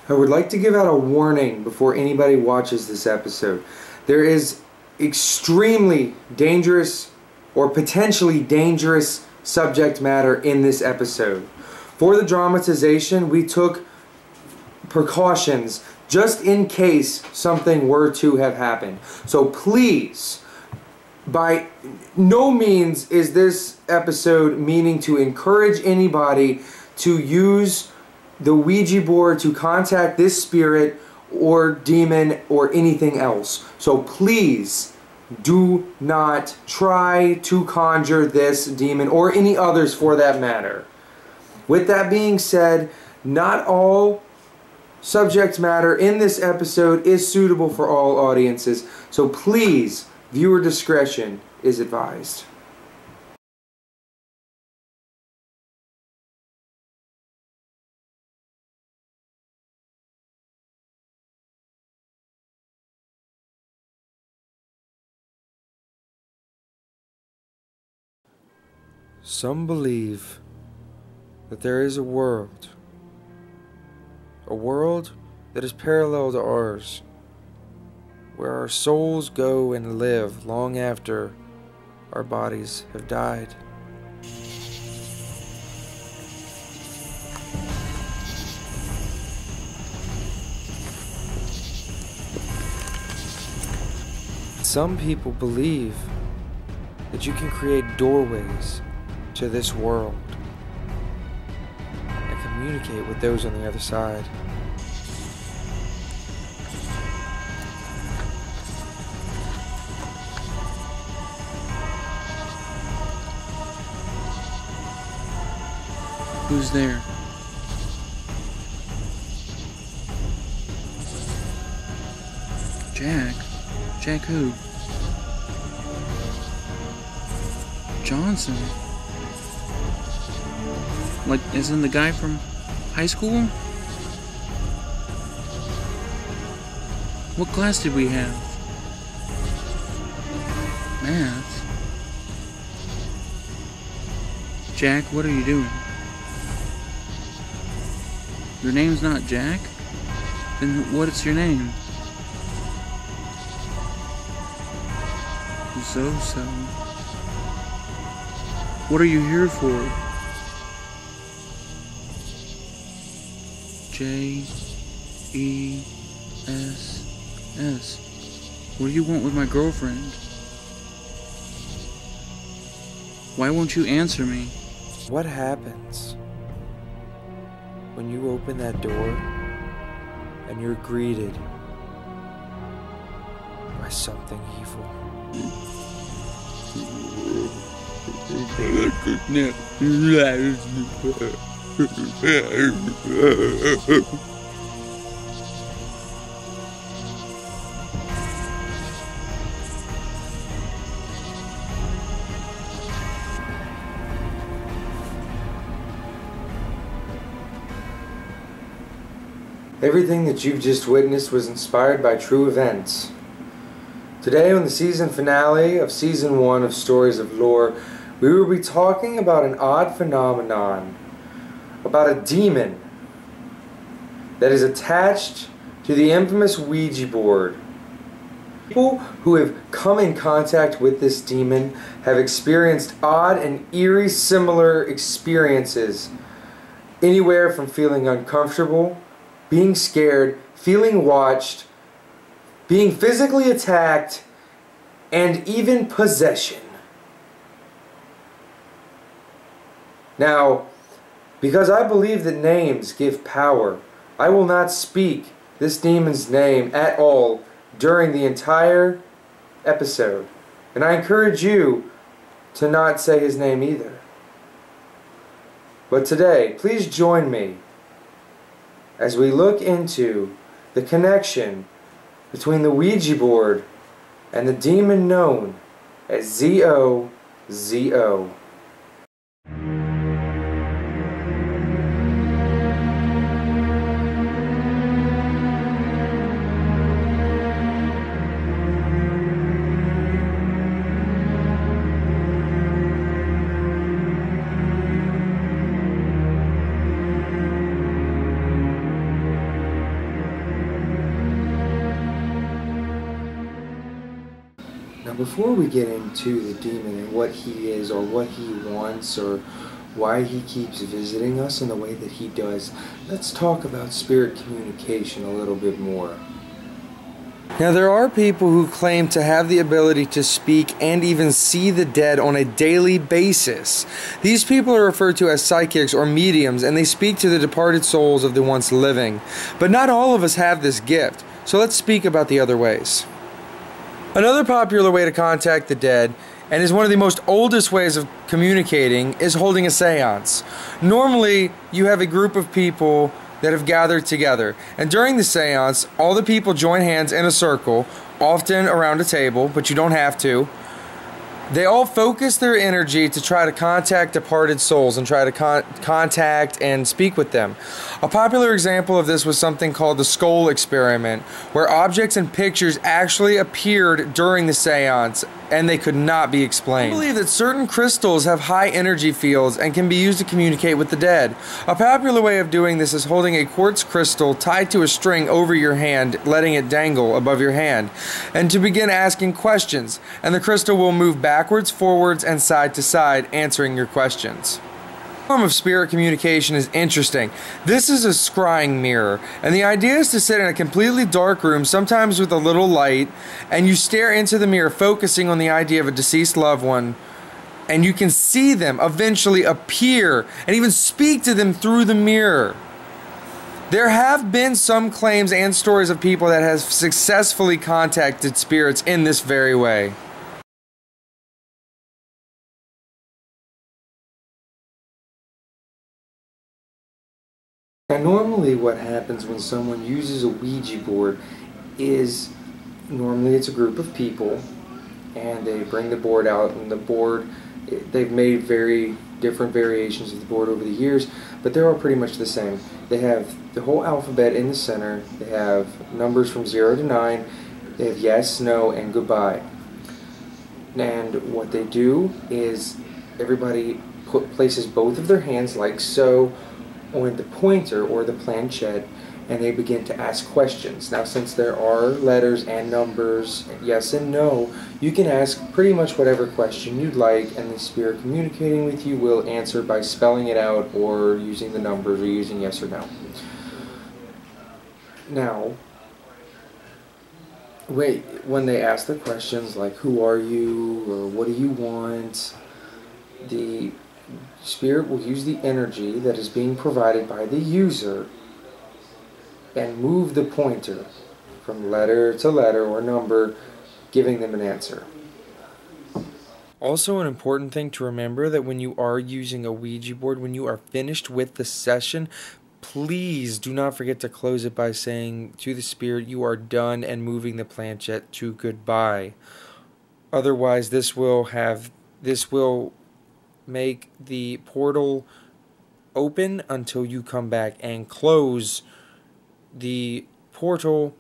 I would like to give out a warning before anybody watches this episode. There is extremely dangerous or potentially dangerous subject matter in this episode. For the dramatization, we took precautions just in case something were to have happened. So please, by no means is this episode meaning to encourage anybody to use the Ouija board to contact this spirit or demon or anything else. So please do not try to conjure this demon or any others for that matter. With that being said, not all subject matter in this episode is suitable for all audiences. So please, viewer discretion is advised. Some believe that there is a world that is parallel to ours, where our souls go and live long after our bodies have died. Some people believe that you can create doorways to this world and communicate with those on the other side. Who's there? Jack? Jack who? Johnson? Like, as in the guy from high school? What class did we have? Math? Jack, what are you doing? Your name's not Jack? Then what's your name? Zozo. What are you here for? J-E-S-S. What do you want with my girlfriend? Why won't you answer me? What happens when you open that door and you're greeted by something evil? Everything that you've just witnessed was inspired by true events. Today, on the season finale of Season 1 of Stories of Lore, we will be talking about an odd phenomenon, about a demon that is attached to the infamous Ouija board. People who have come in contact with this demon have experienced odd and eerie similar experiences, anywhere from feeling uncomfortable, being scared, feeling watched, being physically attacked, and even possession. Now, because I believe that names give power, I will not speak this demon's name at all during the entire episode. And I encourage you to not say his name either. But today, please join me as we look into the connection between the Ouija board and the demon known as Zozo. before we get into the demon and what he is or what he wants or why he keeps visiting us in the way that he does, let's talk about spirit communication a little bit more. Now, there are people who claim to have the ability to speak and even see the dead on a daily basis. These people are referred to as psychics or mediums, and they speak to the departed souls of the once living. But not all of us have this gift, so let's speak about the other ways. Another popular way to contact the dead, and is one of the most oldest ways of communicating, is holding a seance. Normally, you have a group of people that have gathered together, and during the seance, all the people join hands in a circle, often around a table, but you don't have to. They all focus their energy to try to contact departed souls and try to contact and speak with them. A popular example of this was something called the skull experiment, where objects and pictures actually appeared during the seance and they could not be explained. I believe that certain crystals have high energy fields and can be used to communicate with the dead. A popular way of doing this is holding a quartz crystal tied to a string over your hand, letting it dangle above your hand, and to begin asking questions, and the crystal will move backwards, forwards, and side to side, answering your questions. The form of spirit communication is interesting. This is a scrying mirror, and the idea is to sit in a completely dark room, sometimes with a little light, and you stare into the mirror, focusing on the idea of a deceased loved one, and you can see them eventually appear and even speak to them through the mirror. There have been some claims and stories of people that have successfully contacted spirits in this very way. Now, normally what happens when someone uses a Ouija board is, normally it's a group of people, and they bring the board out, and the board, they've made very different variations of the board over the years, but they're all pretty much the same. They have the whole alphabet in the center, they have numbers from 0 to 9, they have yes, no, and goodbye. And what they do is everybody places both of their hands like so on the pointer or the planchette, and they begin to ask questions. Now, since there are letters and numbers, yes and no, you can ask pretty much whatever question you'd like, and the spirit communicating with you will answer by spelling it out or using the numbers or using yes or no. Now, when they ask the questions like who are you or what do you want, the spirit will use the energy that is being provided by the user and move the pointer from letter to letter or number, giving them an answer. Also, an important thing to remember that when you are using a Ouija board, when you are finished with the session, please do not forget to close it by saying to the spirit you are done and moving the planchette to goodbye. Otherwise, this will make the portal open until you come back and close the portal,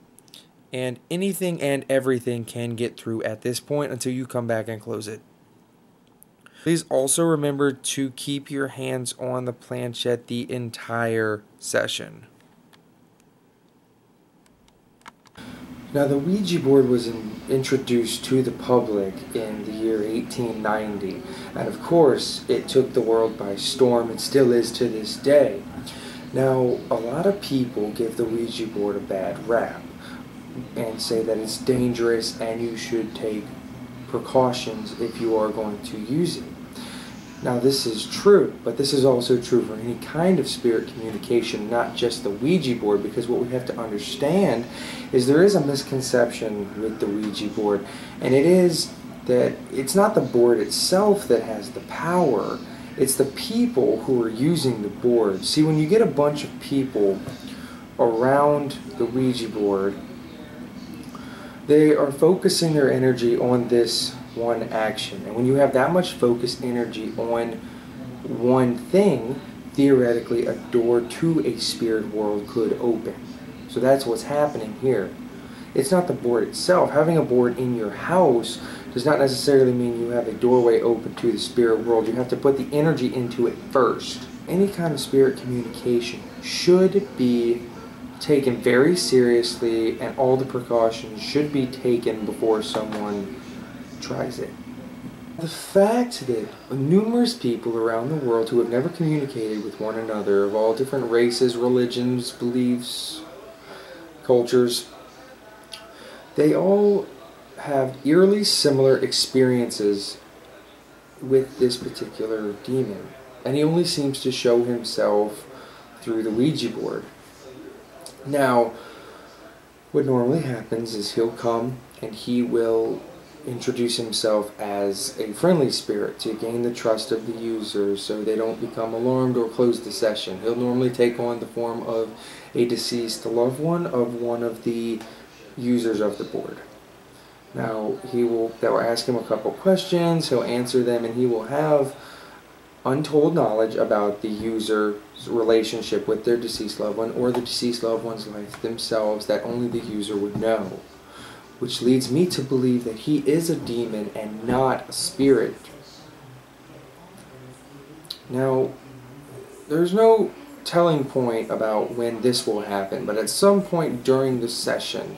and anything and everything can get through at this point until you come back and close it. Please also remember to keep your hands on the planchette the entire session. Now, the Ouija board was introduced to the public in the year 1890, and of course it took the world by storm. It still is to this day. Now, a lot of people give the Ouija board a bad rap and say that it's dangerous and you should take precautions if you are going to use it. Now, this is true, but this is also true for any kind of spirit communication, not just the Ouija board, because what we have to understand is there is a misconception with the Ouija board, and it is that it's not the board itself that has the power, it's the people who are using the board. See, when you get a bunch of people around the Ouija board, they are focusing their energy on this one action. And when you have that much focused energy on one thing, theoretically a door to a spirit world could open. So that's what's happening here. It's not the board itself. Having a board in your house does not necessarily mean you have a doorway open to the spirit world. You have to put the energy into it first. Any kind of spirit communication should be taken very seriously, and all the precautions should be taken before someone tries it. The fact that numerous people around the world who have never communicated with one another, of all different races, religions, beliefs, cultures, they all have eerily similar experiences with this particular demon. And he only seems to show himself through the Ouija board. Now, what normally happens is he'll come and he will introduce himself as a friendly spirit to gain the trust of the users so they don't become alarmed or close the session. He'll normally take on the form of a deceased loved one of one of the users of the board. Now, they'll ask him a couple questions, he'll answer them, and he will have untold knowledge about the user's relationship with their deceased loved one or the deceased loved one's life themselves that only the user would know. Which leads me to believe that he is a demon and not a spirit. Now, there's no telling point about when this will happen, but at some point during the session,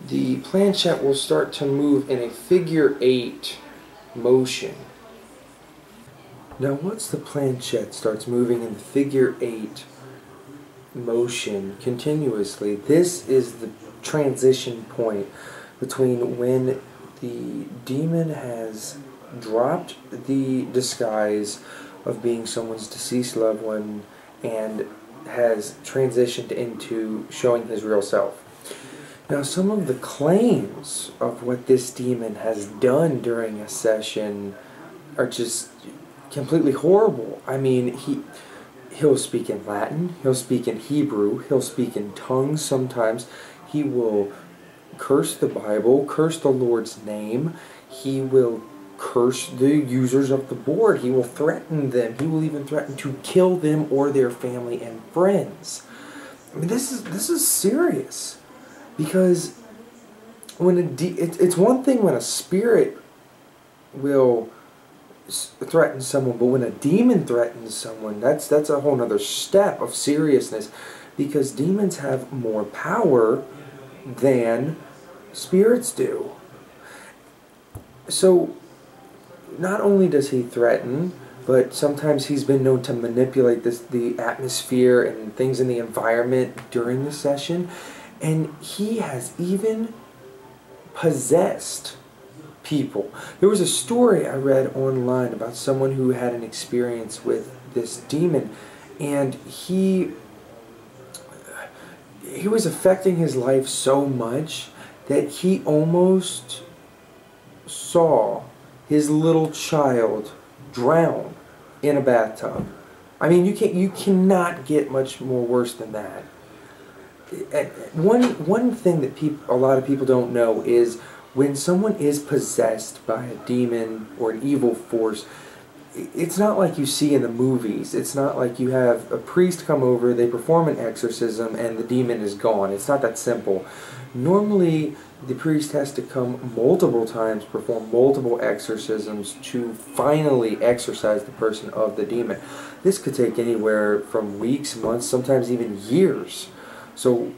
the planchette will start to move in a figure 8 motion. Now, once the planchette starts moving in the figure 8 motion continuously, this is the transition point between when the demon has dropped the disguise of being someone's deceased loved one and has transitioned into showing his real self. Now, some of the claims of what this demon has done during a session are just completely horrible. I mean, he'll speak in Latin, he'll speak in Hebrew, he'll speak in tongues sometimes. He will curse the Bible, curse the Lord's name. He will curse the users of the board. He will threaten them. He will even threaten to kill them or their family and friends. I mean, this is serious, because when it's one thing when a spirit will threaten someone, but when a demon threatens someone, that's a whole other step of seriousness, because demons have more power than spirits do. So not only does he threaten, but sometimes he's been known to manipulate the atmosphere and things in the environment during the session, and he has even possessed people. There was a story I read online about someone who had an experience with this demon, and he was affecting his life so much that he almost saw his little child drown in a bathtub. I mean, you cannot get much more worse than that. One thing that a lot of people don't know is when someone is possessed by a demon or an evil force, it's not like you see in the movies. It's not like you have a priest come over, they perform an exorcism, and the demon is gone. It's not that simple. Normally, the priest has to come multiple times, perform multiple exorcisms to finally exorcise the person of the demon. This could take anywhere from weeks, months, sometimes even years. So,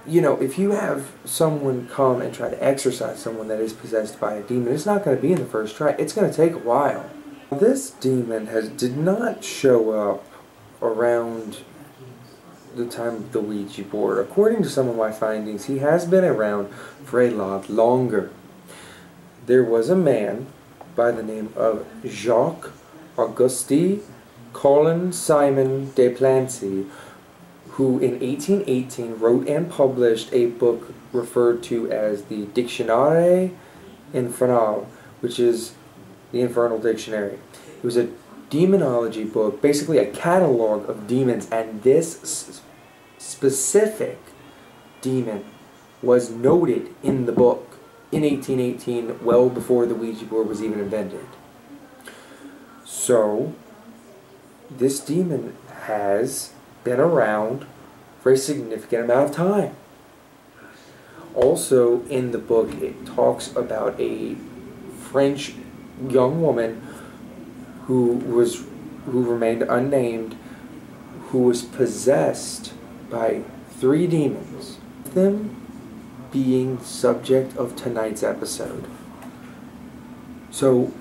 you know, if you have someone come and try to exorcise someone that is possessed by a demon, it's not going to be in the first try. It's going to take a while. This demon did not show up around the time of the Ouija board. According to some of my findings, he has been around for a lot longer. There was a man by the name of Jacques Auguste Colin Simon de Plancy, who in 1818 wrote and published a book referred to as the Dictionnaire Infernal, which is the Infernal Dictionary. It was a demonology book, basically a catalog of demons, and this specific demon was noted in the book in 1818, well before the Ouija board was even invented. So, this demon has been around for a significant amount of time. Also, in the book, it talks about a French young woman who remained unnamed, who was possessed by 3 demons, them being the subject of tonight's episode. So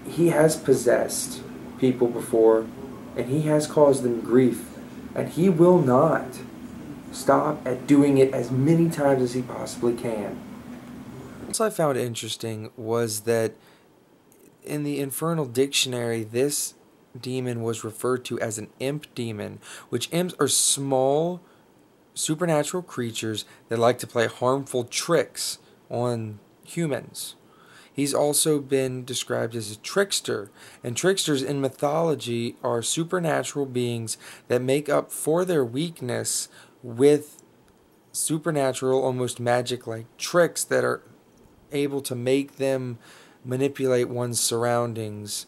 he has possessed people before, and he has caused them grief, and he will not stop at doing it as many times as he possibly can. What I found interesting was that in the Infernal Dictionary, this demon was referred to as an imp demon, which imps are small supernatural creatures that like to play harmful tricks on humans. He's also been described as a trickster, and tricksters in mythology are supernatural beings that make up for their weakness with supernatural, almost magic-like tricks that are able to make them manipulate one's surroundings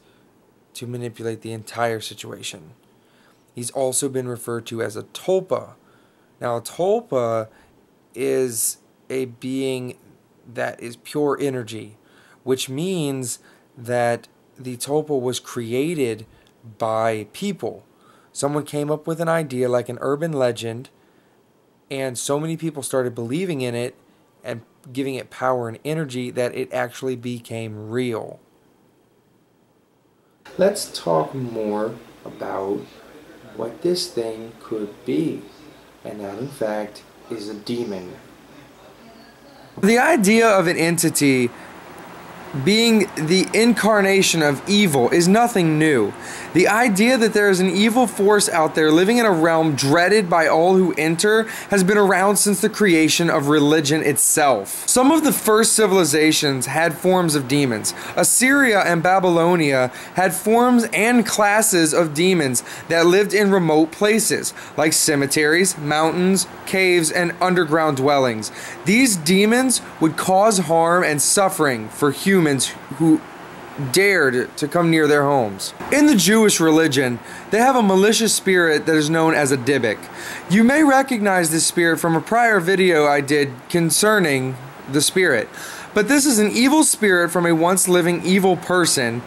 to manipulate the entire situation. He's also been referred to as a tulpa. Now, a tulpa is a being that is pure energy, which means that the tulpa was created by people. Someone came up with an idea like an urban legend, and so many people started believing in it and giving it power and energy that it actually became real. Let's talk more about what this thing could be, and that in fact is a demon. The idea of an entity being the incarnation of evil is nothing new. The idea that there is an evil force out there living in a realm dreaded by all who enter has been around since the creation of religion itself. Some of the first civilizations had forms of demons. Assyria and Babylonia had forms and classes of demons that lived in remote places, like cemeteries, mountains, caves, and underground dwellings. These demons would cause harm and suffering for humans who dared to come near their homes. In the Jewish religion, they have a malicious spirit that is known as a Dybbuk. You may recognize this spirit from a prior video I did concerning the spirit, but this is an evil spirit from a once living evil person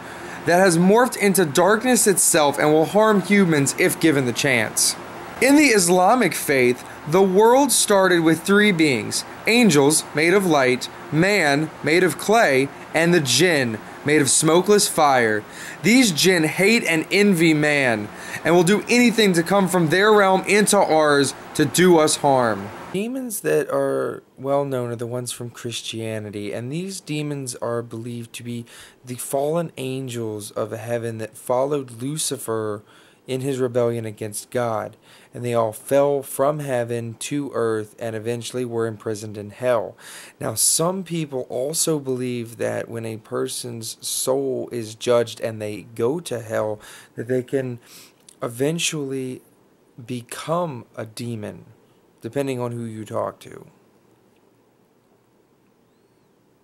that has morphed into darkness itself and will harm humans if given the chance. In the Islamic faith, the world started with three beings: angels, made of light; man, made of clay; and the jinn, made of smokeless fire. These jinn hate and envy man, and will do anything to come from their realm into ours to do us harm. Demons that are well known are the ones from Christianity, and these demons are believed to be the fallen angels of heaven that followed Lucifer in his rebellion against God, and they all fell from heaven to earth and eventually were imprisoned in hell. Now, some people also believe that when a person's soul is judged and they go to hell, that they can eventually become a demon, depending on who you talk to.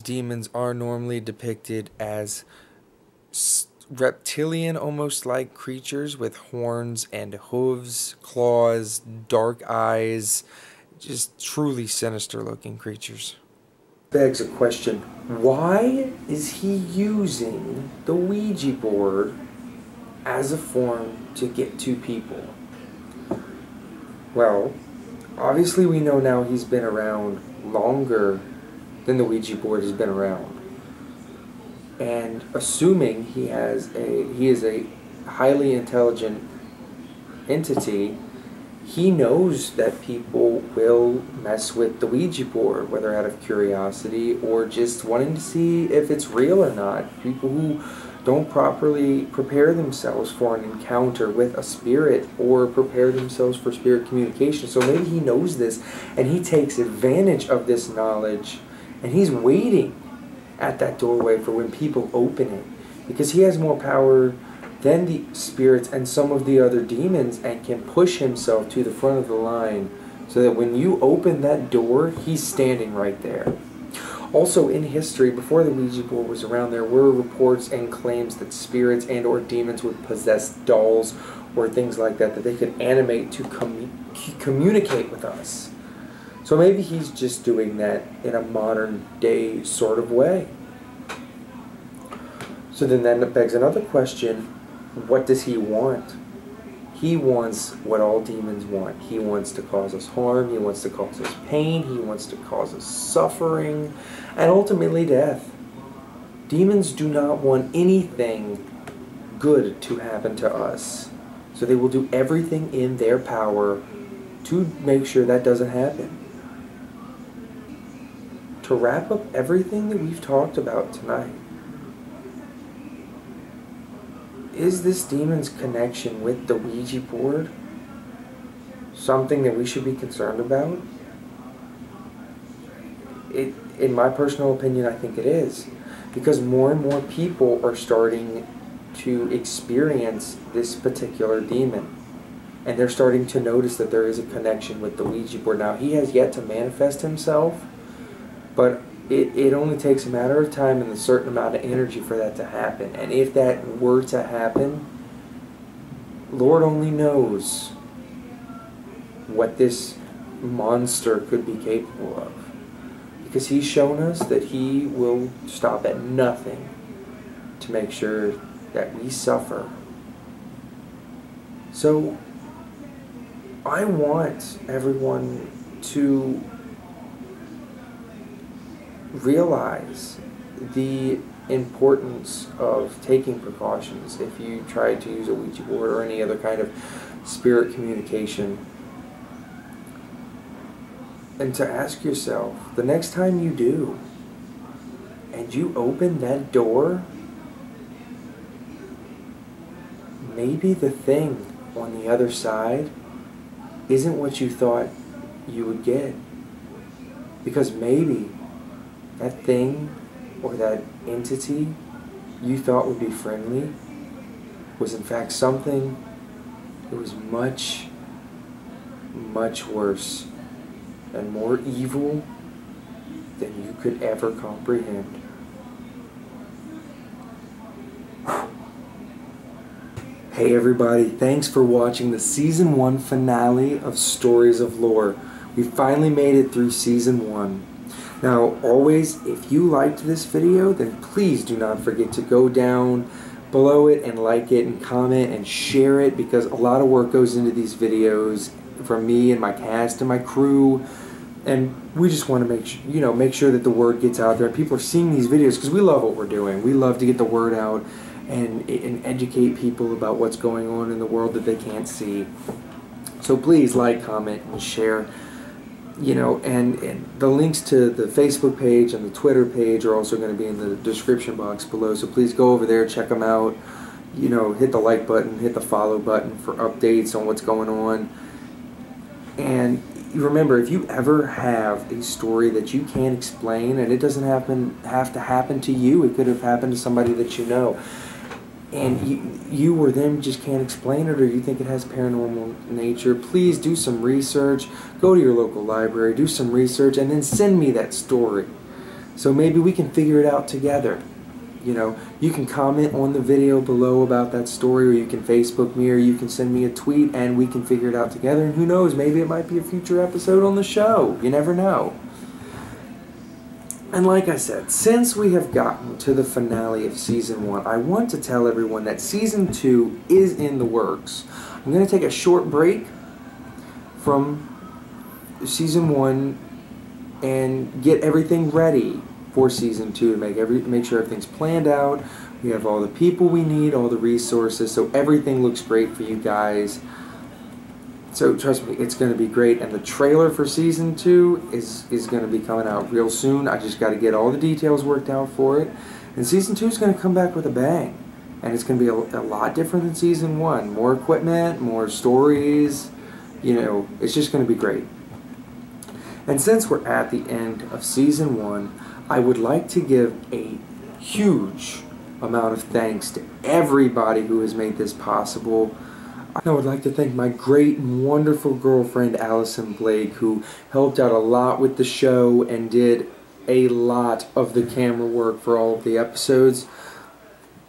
Demons are normally depicted as reptilian, almost like creatures with horns and hooves, claws, dark eyes, just truly sinister looking creatures. Begs a question: why is he using the Ouija board as a form to get to people? Well, obviously we know now he's been around longer than the Ouija board has been around. And assuming he is a highly intelligent entity, he knows that people will mess with the Ouija board, whether out of curiosity or just wanting to see if it's real or not. People who don't properly prepare themselves for an encounter with a spirit or prepare themselves for spirit communication. So maybe he knows this and he takes advantage of this knowledge, and he's waiting at that doorway for when people open it, because he has more power than the spirits and some of the other demons and can push himself to the front of the line so that when you open that door, he's standing right there. Also, in history, before the Ouija board was around, there were reports and claims that spirits and or demons would possess dolls or things like that they could animate to communicate with us. So maybe he's just doing that in a modern day sort of way. So then that begs another question: what does he want? He wants what all demons want. He wants to cause us harm, he wants to cause us pain, he wants to cause us suffering, and ultimately death. Demons do not want anything good to happen to us. So they will do everything in their power to make sure that doesn't happen. To wrap up everything that we've talked about tonight, is this demon's connection with the Ouija board something that we should be concerned about? In my personal opinion, I think it is. Because more and more people are starting to experience this particular demon. And they're starting to notice that there is a connection with the Ouija board. Now, he has yet to manifest himself, but it only takes a matter of time and a certain amount of energy for that to happen. And if that were to happen, Lord only knows what this monster could be capable of. Because he's shown us that he will stop at nothing to make sure that we suffer. So, I want everyone to realize the importance of taking precautions if you try to use a Ouija board or any other kind of spirit communication. And to ask yourself, the next time you do, and you open that door, maybe the thing on the other side isn't what you thought you would get. Because maybe that thing or that entity you thought would be friendly was in fact something that was much, much worse and more evil than you could ever comprehend. Hey everybody, thanks for watching the Season 1 finale of Stories of Lore. We finally made it through Season 1. Now, always, if you liked this video, then please do not forget to go down below it and like it and comment and share it, because a lot of work goes into these videos from me and my cast and my crew, and we just want to make sure that the word gets out there. People are seeing these videos because we love what we're doing. We love to get the word out and educate people about what's going on in the world that they can't see. So please like, comment, and share. And the links to the Facebook page and the Twitter page are also going to be in the description box below. So please go over there, check them out. Hit the like button, hit the follow button for updates on what's going on. And remember, if you ever have a story that you can't explain, and it doesn't have to happen to you, it could have happened to somebody that you know, and you or them just can't explain it, or you think it has paranormal nature, please do some research. Go to your local library, do some research, and then send me that story. So maybe we can figure it out together. You can comment on the video below about that story, or you can Facebook me, or you can send me a tweet, and we can figure it out together. And who knows, maybe it might be a future episode on the show. You never know. And like I said, since we have gotten to the finale of Season 1, I want to tell everyone that Season 2 is in the works. I'm going to take a short break from Season 1 and get everything ready for Season 2 to make sure everything's planned out. We have all the people we need, all the resources, so everything looks great for you guys. So trust me, it's going to be great, and the trailer for Season 2 is going to be coming out real soon. I just got to get all the details worked out for it. And Season 2 is going to come back with a bang. And it's going to be a lot different than Season 1. More equipment, more stories, it's just going to be great. And since we're at the end of Season 1, I would like to give a huge amount of thanks to everybody who has made this possible. I would like to thank my great and wonderful girlfriend, Allison Blake, who helped out a lot with the show and did a lot of the camera work for all of the episodes.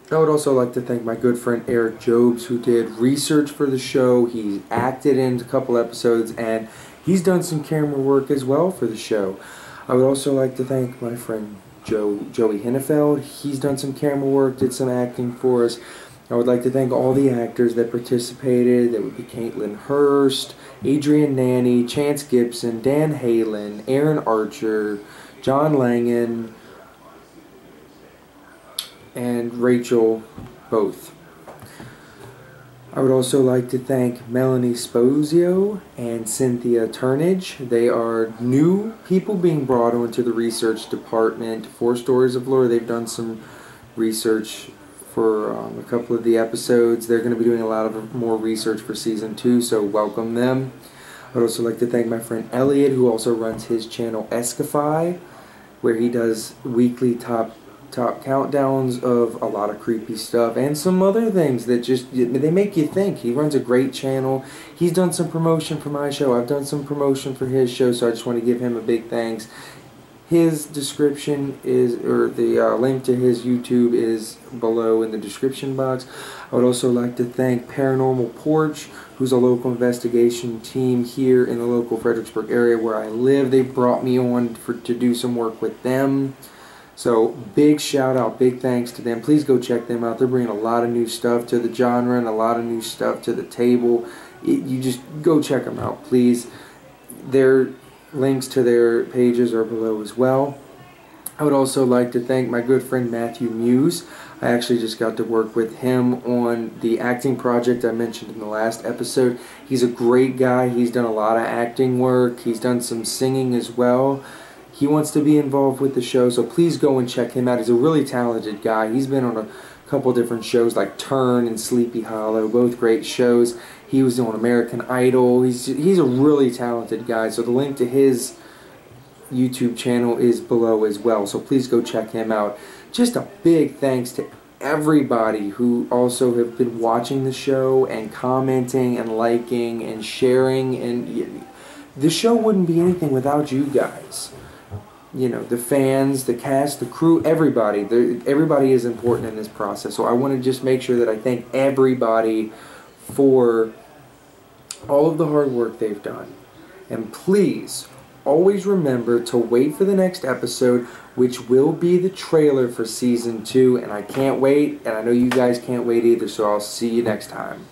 I would also like to thank my good friend Eric Jobs, who did research for the show. He acted in a couple episodes, and he's done some camera work as well for the show. I would also like to thank my friend Joey Hinnefeld. He's done some camera work, did some acting for us. I would like to thank all the actors that participated. That would be Caitlin Hurst, Adrian Nanny, Chance Gibson, Dan Halen, Aaron Archer, John Langan, and Rachel both. I would also like to thank Melanie Sposio and Cynthia Turnage. They are new people being brought onto the research department for Stories of Lore. They've done some research for a couple of the episodes. They're going to be doing a lot of more research for Season 2, so welcome them. I would also like to thank my friend Elliot, who also runs his channel Escafy, where he does weekly top countdowns of a lot of creepy stuff and some other things that just, they make you think. He runs a great channel. He's done some promotion for my show. I've done some promotion for his show, so I just want to give him a big thanks. His description is, or the link to his YouTube is below in the description box. I would also like to thank Paranormal Porch, who's a local investigation team here in the local Fredericksburg area where I live. They brought me on to do some work with them. So big shout out, big thanks to them. Please go check them out. They're bringing a lot of new stuff to the genre and a lot of new stuff to the table. You just go check them out, please. Their links to their pages are below as well. I would also like to thank my good friend Matthew Muse. I actually just got to work with him on the acting project I mentioned in the last episode. He's a great guy. He's done a lot of acting work. He's done some singing as well. He wants to be involved with the show, so please go and check him out. He's a really talented guy. He's been on a couple different shows like Turn and Sleepy Hollow, both great shows. He was on American Idol. He's a really talented guy, so the link to his YouTube channel is below as well, so please go check him out. Just a big thanks to everybody who also have been watching the show and commenting and liking and sharing, and the show wouldn't be anything without you guys. You know, the fans, the cast, the crew, everybody. Everybody is important in this process. So I want to just make sure that I thank everybody for all of the hard work they've done. And please, always remember to wait for the next episode, which will be the trailer for Season 2. And I can't wait, and I know you guys can't wait either, so I'll see you next time.